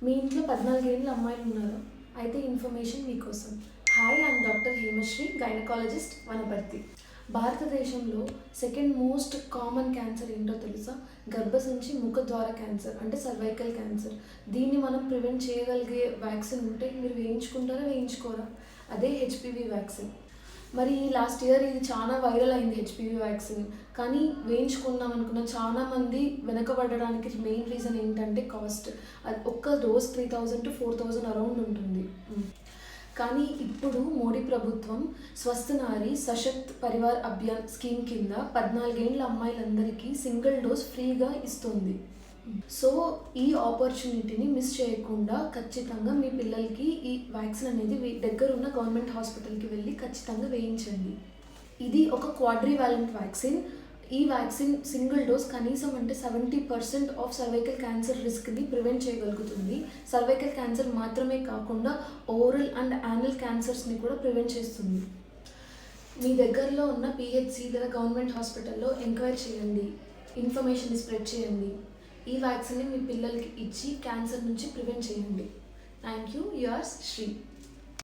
మీ ఇంట్లో 14 ఏళ్ళ అమ్మాయిలు ఉన్నారు. అయితే ఇన్ఫర్మేషన్ మీకోసం. Hi, I'm doctor Hemasri, gynaecologist, Wanaparthy. భారతదేశంలో సెకండ్ మోస్ట్ కామన్ క్యాన్సర్ ఏంటో తెలుసా? గర్భసంచి ముఖద్వార క్యాన్సర్, అంటే సర్వైకల్ క్యాన్సర్. దీన్ని మనం ప్రివెంట్ చేయగలిగే వ్యాక్సిన్ ఉంటే మీరు వేయించుకుంటారా, వేయించుకోరా? అదే హెచ్పివి వ్యాక్సిన్. మరి లాస్ట్ ఇయర్ ఇది చాలా వైరల్ అయింది హెచ్పివి వ్యాక్సిన్. కానీ వేయించుకుందాం అనుకున్న చాలామంది వెనకబడడానికి మెయిన్ రీజన్ ఏంటంటే కాస్ట్. అది ఒక్క డోస్ 3000 to 4000 అరౌండ్ ఉంటుంది. కానీ ఇప్పుడు మోడీ ప్రభుత్వం స్వస్థ నారి సశక్త్ పరివార్ అభియాన్ స్కీమ్ కింద 14 ఏళ్ళ అమ్మాయిలందరికీ సింగిల్ డోస్ ఫ్రీగా ఇస్తుంది. సో ఈ ఆపర్చునిటీని మిస్ చేయకుండా ఖచ్చితంగా మీ పిల్లలకి ఈ వ్యాక్సిన్ అనేది దగ్గరున్న గవర్నమెంట్ హాస్పిటల్కి వెళ్ళి ఖచ్చితంగా వేయించండి. ఇది ఒక క్వాడ్రివాలెంట్ వ్యాక్సిన్. ఈ వ్యాక్సిన్ సింగిల్ డోస్ కనీసం అంటే 70% ఆఫ్ సర్వైకల్ క్యాన్సర్ రిస్క్ని ప్రివెంట్ చేయగలుగుతుంది. సర్వైకల్ క్యాన్సర్ మాత్రమే కాకుండా ఓరల్ అండ్ యానల్ క్యాన్సర్స్ని కూడా ప్రివెంట్ చేస్తుంది. మీ దగ్గరలో ఉన్న పిహెచ్సి లేదా గవర్నమెంట్ హాస్పిటల్లో ఎంక్వైరీ చేయండి, ఇన్ఫర్మేషన్ స్ప్రెడ్ చేయండి. ఈ వ్యాక్సిన్ని మీ పిల్లలకి ఇచ్చి క్యాన్సర్ నుంచి ప్రివెంట్ చేయండి. Thank you. యువర్స్ శ్రీ.